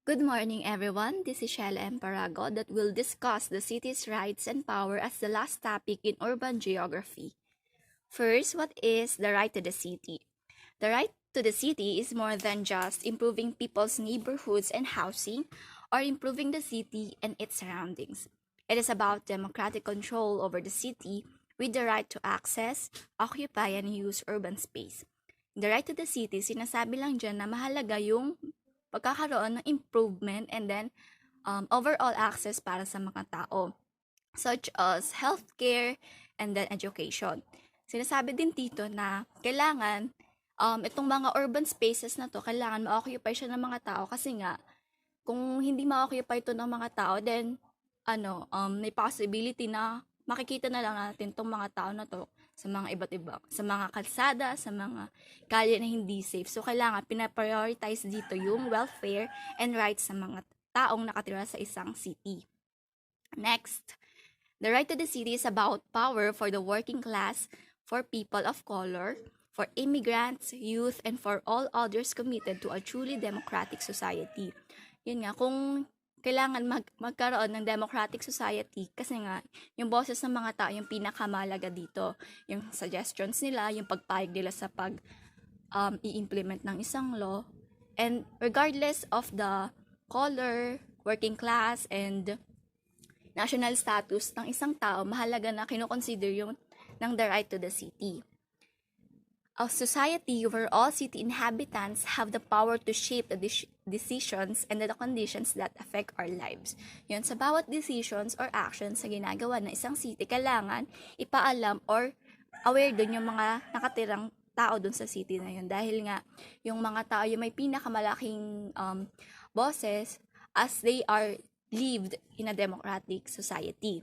Good morning, everyone. This is Shell Emparago that will discuss the city's rights and power as the last topic in urban geography. First, what is the right to the city? The right to the city is more than just improving people's neighborhoods and housing or improving the city and its surroundings. It is about democratic control over the city with the right to access, occupy, and use urban space. The right to the city, sinasabi lang dyan na mahalaga yung pagkakaroon ng improvement and then overall access para sa mga tao, such as healthcare and then education. Sinasabi din dito na kailangan itong mga urban spaces na to, kailangan ma-occupy siya ng mga tao kasi nga, kung hindi ma-occupy ito ng mga tao, then may possibility na makikita na lang natin itong mga tao na to sa mga iba't iba, sa mga kalsada, sa mga kalye na hindi safe. So, kailangan pinaprioritize dito yung welfare and rights sa mga taong nakatira sa isang city. Next, the right to the city is about power for the working class, for people of color, for immigrants, youth, and for all others committed to a truly democratic society. Yun nga, kung kailangan magkaroon ng democratic society kasi nga, yung boses ng mga tao yung pinakamalaga dito. Yung suggestions nila, yung pagpayag nila sa i-implement ng isang law. And regardless of the color, working class, and national status ng isang tao, mahalaga na kinoconsider yung ng the right to the city. A society where all city inhabitants have the power to shape the decisions and the conditions that affect our lives. Yun, sa bawat decisions or actions sa ginagawa ng isang city, kailangan ipaalam or aware dun yung mga nakatirang tao dun sa city na yun. Dahil nga, yung mga tao yung may pinakamalaking boses as they are lived in a democratic society.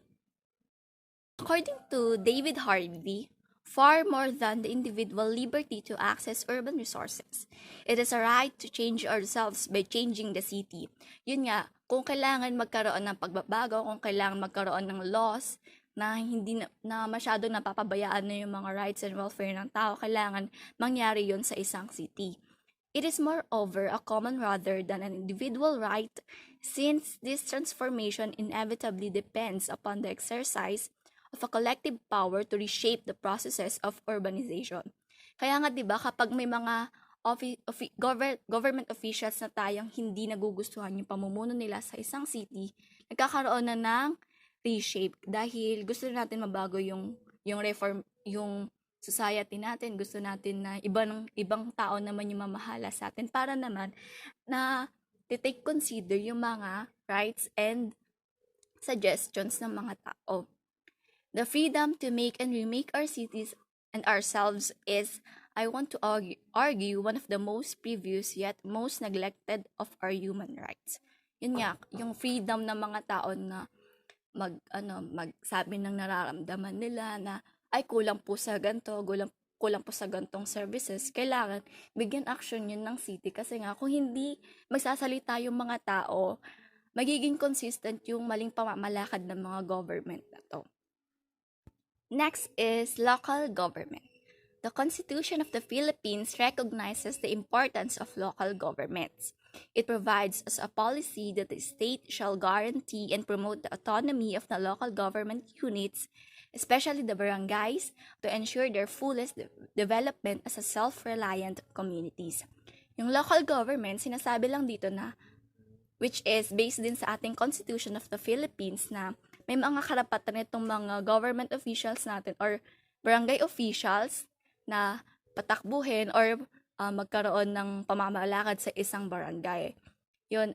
According to David Harvey, far more than the individual liberty to access urban resources, it is a right to change ourselves by changing the city. Yun nga, kung kailangan magkaroon ng pagbabago, kung kailangan magkaroon ng laws na hindi na masyadong napapabayaan na yung mga rights and welfare ng tao, kailangan mangyari yun sa isang city. It is moreover a common rather than an individual right, since this transformation inevitably depends upon the exercise of a collective power to reshape the processes of urbanization. Kaya nga 'di ba kapag may mga government officials na tayong hindi nagugustuhan yung pamumuno nila sa isang city, nagkakaroon na ng reshape dahil gusto natin mabago yung reform, yung society natin, gusto natin na ibang tao naman yung mamahala sa atin para naman na take consider yung mga rights and suggestions ng mga tao. The freedom to make and remake our cities and ourselves is, I want to argue, one of the most previous yet most neglected of our human rights. Yun nga, yung freedom ng mga tao na magsabi ng nararamdaman nila na ay kulang po sa ganito, kulang po sa gantong services, kailangan bigyan action yun ng city kasi nga kung hindi magsasalita yung mga tao, magiging consistent yung maling pamamalakad ng mga government na to. Next is local government. The Constitution of the Philippines recognizes the importance of local governments. It provides as a policy that the state shall guarantee and promote the autonomy of the local government units, especially the barangays, to ensure their fullest development as a self-reliant communities. Yung local government, sinasabi lang dito na, which is based din sa ating Constitution of the Philippines na may mga karapatan nitong mga government officials natin or barangay officials na patakbuhin or magkaroon ng pamamalakad sa isang barangay. Yun,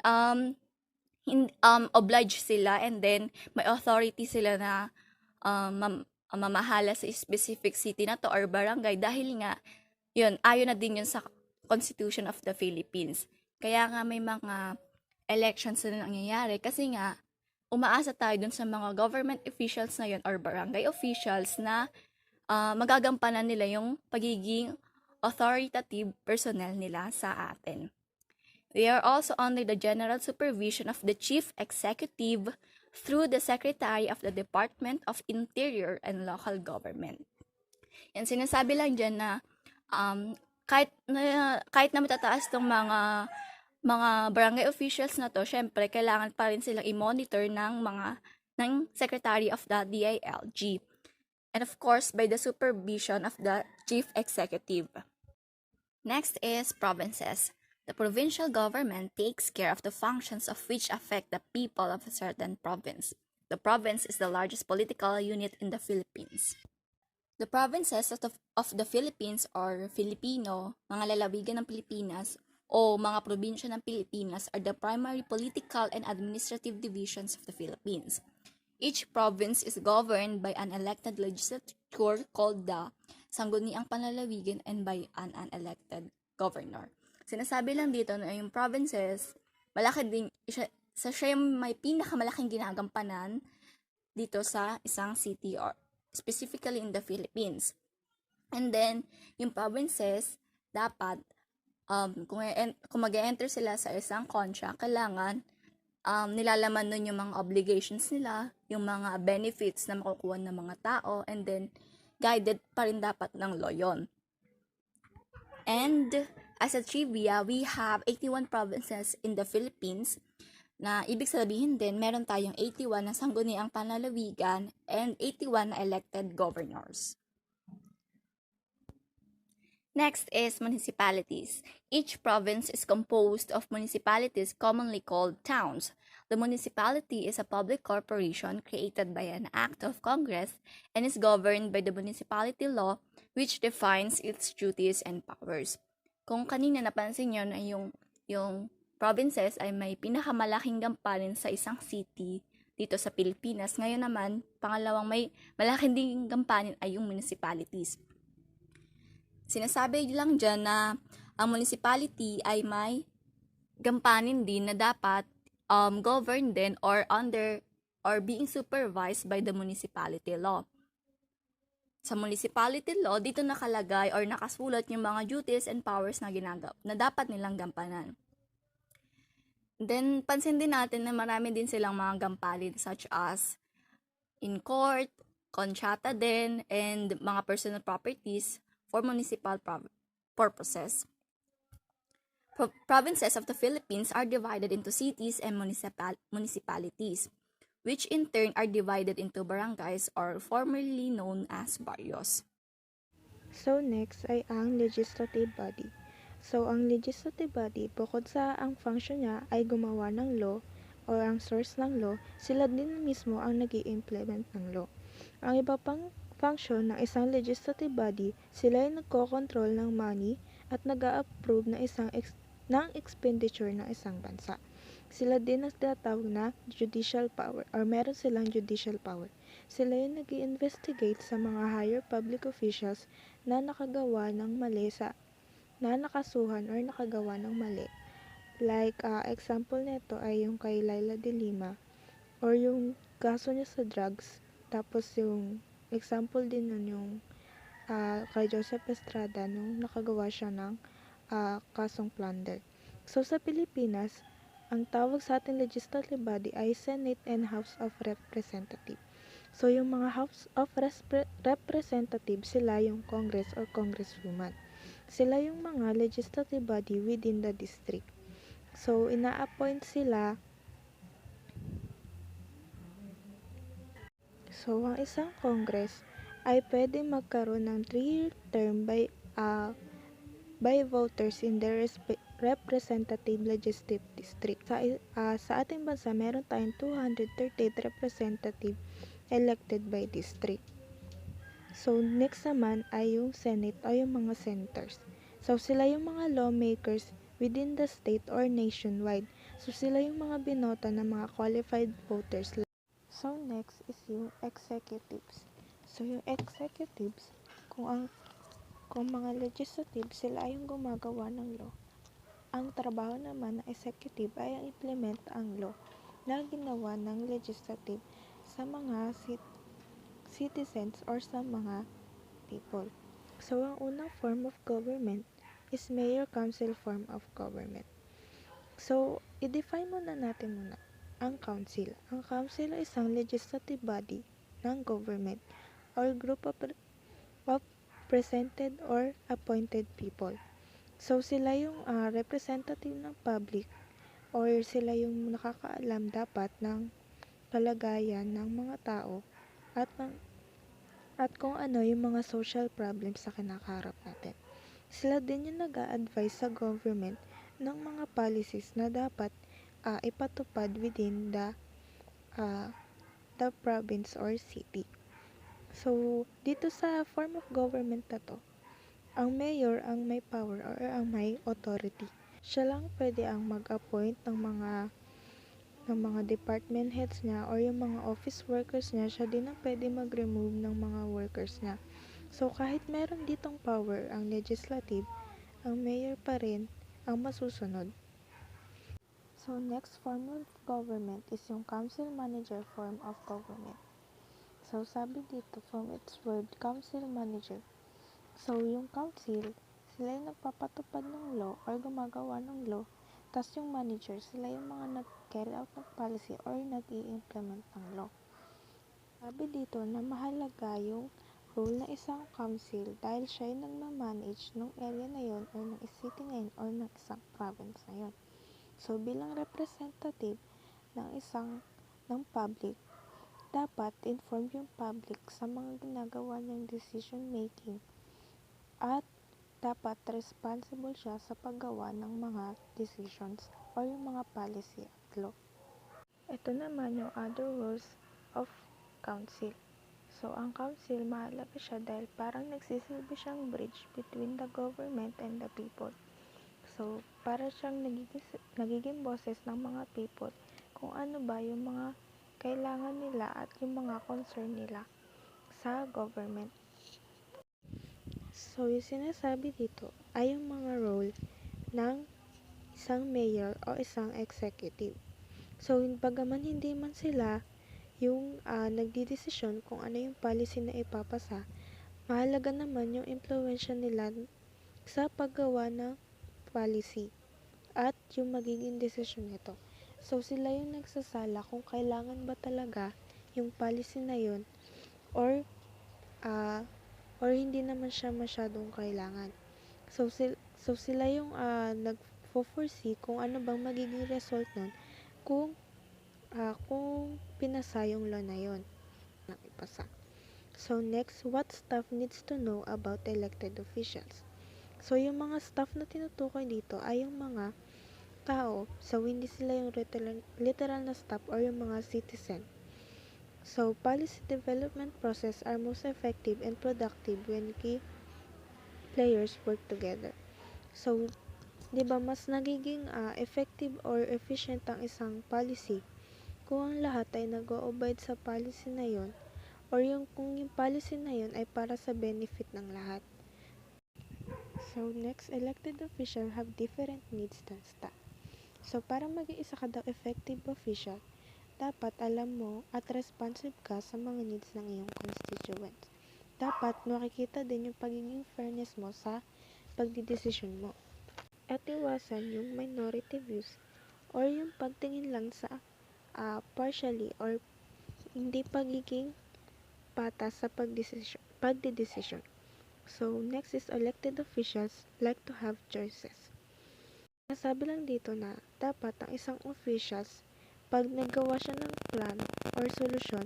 obliged sila and then may authority sila na mamahala sa specific city na to or barangay dahil nga, yun, ayon na din yun sa Constitution of the Philippines. Kaya nga may mga elections na nangyayari kasi nga, umaasa tayo dun sa mga government officials na yun or barangay officials na magagampanan nila yung pagiging authoritative personnel nila sa atin. They are also under the general supervision of the Chief Executive through the Secretary of the Department of Interior and Local Government. Yan, sinasabi lang dyan na kahit na matataas tong mga mga barangay officials na to, syempre, kailangan pa rin silang i-monitor ng Secretary of the DILG. And of course, by the supervision of the Chief Executive. Next is provinces. The provincial government takes care of the functions of which affect the people of a certain province. The province is the largest political unit in the Philippines. The provinces of the Philippines or Filipino, mga lalawigan ng Pilipinas, o mga probinsya ng Pilipinas are the primary political and administrative divisions of the Philippines. Each province is governed by an elected legislature called the Sangguniang Panlalawigan and by an unelected governor. Sinasabi lang dito na yung provinces, malaki din, siya yung may pinakamalaking ginagampanan dito sa isang city or specifically in the Philippines. And then, yung provinces, dapat, kung mag-enter sila sa isang contract, kailangan nilalaman nun yung mga obligations nila, yung mga benefits na makukuha ng mga tao, and then, guided pa rin dapat ng law yun. And, as a trivia, we have 81 provinces in the Philippines, na ibig sabihin din, meron tayong 81 na sangguniang panlalawigan and 81 na elected governors. Next is municipalities. Each province is composed of municipalities commonly called towns. The municipality is a public corporation created by an act of Congress and is governed by the municipality law, which defines its duties and powers. Kung kanina napansin nyo na yung provinces ay may pinakamalaking gampanin sa isang city dito sa Pilipinas, ngayon naman, pangalawang may malaking ding gampanin ay yung municipalities. Sinasabi lang dyan na ang municipality ay may gampanin din na dapat governed din or under or being supervised by the municipality law. Sa municipality law, dito nakalagay or nakasulat yung mga duties and powers na dapat nilang gampanan. Then, pansin din natin na marami din silang mga gampanin such as in court, kontrata din, and mga personal properties for municipal purposes. Provinces of the Philippines are divided into cities and municipalities, which in turn are divided into barangays or formerly known as barrios. So next ay ang legislative body. So ang legislative body, bukod sa ang function niya ay gumawa ng law or ang source ng law, sila din mismo ang nag-i-implement ng law. Ang iba pang function ng isang legislative body, sila ay nagko-control ng money at nag-a-approve ng ng expenditure ng isang bansa. Sila din ang tinatawag na judicial power or meron silang judicial power. Sila yung nag-i-investigate sa mga higher public officials na nakagawa ng mali na nakasuhan or nakagawa ng mali. Like, example nito ay yung kay Laila de Lima or yung kaso niya sa drugs. Tapos yung example din nun yung kay Joseph Estrada nung nakagawa siya ng kasong plunder. So sa Pilipinas, ang tawag sa ating legislative body ay Senate and House of Representatives. So yung mga House of Representatives, sila yung Congress or Congresswoman. Sila yung mga legislative body within the district. So ina-appoint sila. So, ang isang Congress ay pwede magkaroon ng 3-year term by voters in their representative legislative district. Sa ating bansa, meron tayong 238 representative elected by district. So, next naman ay yung Senate o yung mga senators. So, sila yung mga lawmakers within the state or nationwide. So, sila yung mga binota ng mga qualified voters. So, next is yung executives. So, yung executives, kung mga legislative, sila ay yung gumagawa ng law. Ang trabaho naman ng executive ay ang implement ang law na ginawa ng legislative sa mga citizens or sa mga people. So, ang unang form of government is mayor-council form of government. So, i-define natin muna ang council. Ang council ay isang legislative body ng government or group of represented or appointed people. So, sila yung representative ng public or sila yung nakakaalam dapat ng kalagayan ng mga tao at at kung ano yung mga social problems sa kinakaharap natin. Sila din yung nag-a-advise sa government ng mga policies na dapat ipatupad within uh, the province or city. So, dito sa form of government na to, ang mayor ang may power or ang may authority. Siya lang pwede ang mag-appoint ng mga department heads niya or yung mga office workers niya. Siya din ang pwede mag-remove ng mga workers niya. So, kahit meron ditong power ang legislative, ang mayor pa rin ang masusunod. So, next form of government is yung council manager form of government. So, sabi dito from its word, council manager. So, yung council, sila yung nagpapatupad ng law or gumagawa ng law. Tapos yung manager, sila yung mga nag-carry out ng policy or nag-i-implement ng law. Sabi dito na mahalaga yung role ng isang council dahil siya yung nagmamanage ng area na yon or ng city na yun or ng isang province na yun. So, bilang representative ng public, dapat inform yung public sa mga ginagawa niyang decision making at dapat responsible siya sa paggawa ng mga decisions or yung mga policy at law. Ito naman yung other roles of council. So, ang council, mahalaga siya dahil parang nagsisilbi siyang bridge between the government and the people. So, para siyang nagiging boses ng mga people kung ano ba yung mga kailangan nila at yung mga concern nila sa government. So, yung sinasabi dito ay yung mga role ng isang mayor o isang executive. So, bagaman hindi man sila yung nagdidesisyon kung ano yung policy na ipapasa, mahalaga naman yung impluwensya nila sa paggawa ng policy at yung magiging desisyon nito. So, sila yung nagsasala kung kailangan ba talaga yung policy na yun or hindi naman siya masyadong kailangan. So sila yung nag-foresee kung ano bang magiging result nun kung pinasa yung law na yun na ipasa. So next, what staff needs to know about elected officials? So yung mga staff na tinutukoy dito ay yung mga tao. So hindi sila yung literal na staff or yung mga citizen. So, policy development process are most effective and productive when key players work together. So, 'di ba mas nagiging effective or efficient ang isang policy kung ang lahat ay nag-o-abide sa policy na 'yon or kung yung policy na 'yon ay para sa benefit ng lahat. So, next, elected officials have different needs than staff. So, para maging isa ka daw effective official, dapat alam mo at responsive ka sa mga needs ng iyong constituents. Dapat makikita din yung pagiging fairness mo sa pagdidesisyon mo. At iwasan yung minority views or yung pagtingin lang sa partially or hindi pagiging patas sa pagdidesisyon. So, next is elected officials like to have choices. Nasabi lang dito na dapat ang isang officials pag naggawa siya ng plan or solusyon,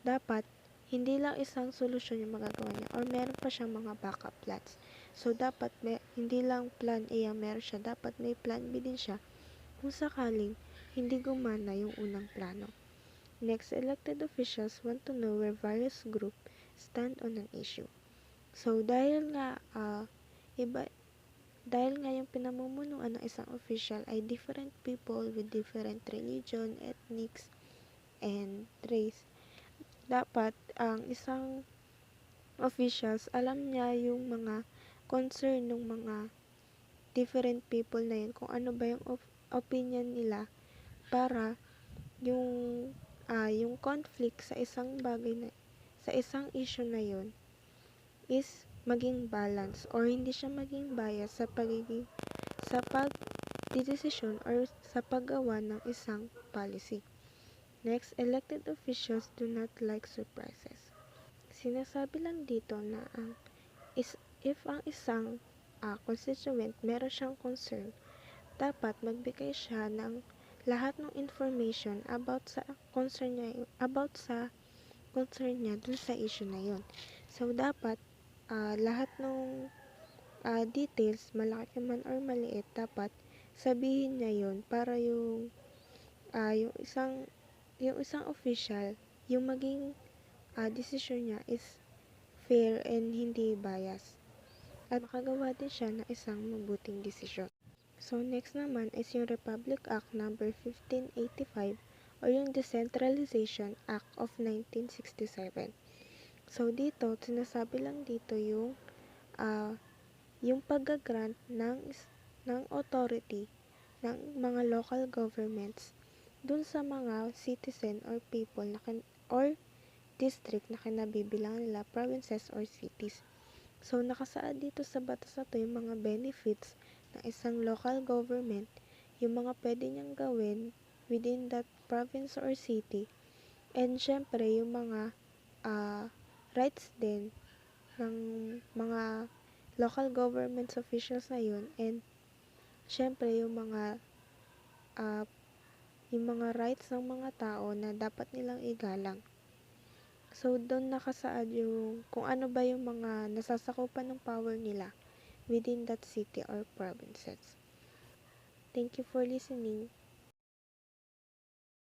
dapat hindi lang isang solusyon yung magagawa niya or meron pa siyang mga backup plans. So, dapat hindi lang plan A ang meron siya, dapat may plan B din siya kung sakaling hindi gumana yung unang plano. Next, elected officials want to know where various groups stand on an issue. So, dahil nga yung pinamumunuan ng isang official ay different people with different religion, ethnics, and race, dapat ang isang officials alam niya yung mga concern ng mga different people na yun, kung ano ba yung opinion nila para yung conflict sa isang sa isang issue na yun is maging balance or hindi siya maging bias sa pagdidesisyon or sa paggawa ng isang policy. Next, elected officials do not like surprises. Sinasabi lang dito na if ang isang constituent meron siyang concern, dapat magbigay siya ng lahat ng information about sa concern niya dun sa issue na yun. So, dapat lahat ng details, malaki man or maliit, dapat sabihin niya yun para yung isang official, yung maging decision niya is fair and hindi bias. At makagawa din siya ng isang mabuting desisyon. So, next naman is yung Republic Act number 1585 o yung Decentralization Act of 1967. So, dito, sinasabi lang dito yung pag-grant ng authority ng mga local governments dun sa mga citizen or people or district na kinabibilang nila provinces or cities. So, nakasaad dito sa batas na to yung mga benefits ng isang local government, yung mga pwede niyang gawin within that province or city, and syempre, yung mga rights din ng mga local government officials na yun, and syempre, yung mga rights ng mga tao na dapat nilang igalang. So, doon nakasaad yung kung ano ba yung mga nasasakupan ng power nila within that city or provinces. Thank you for listening.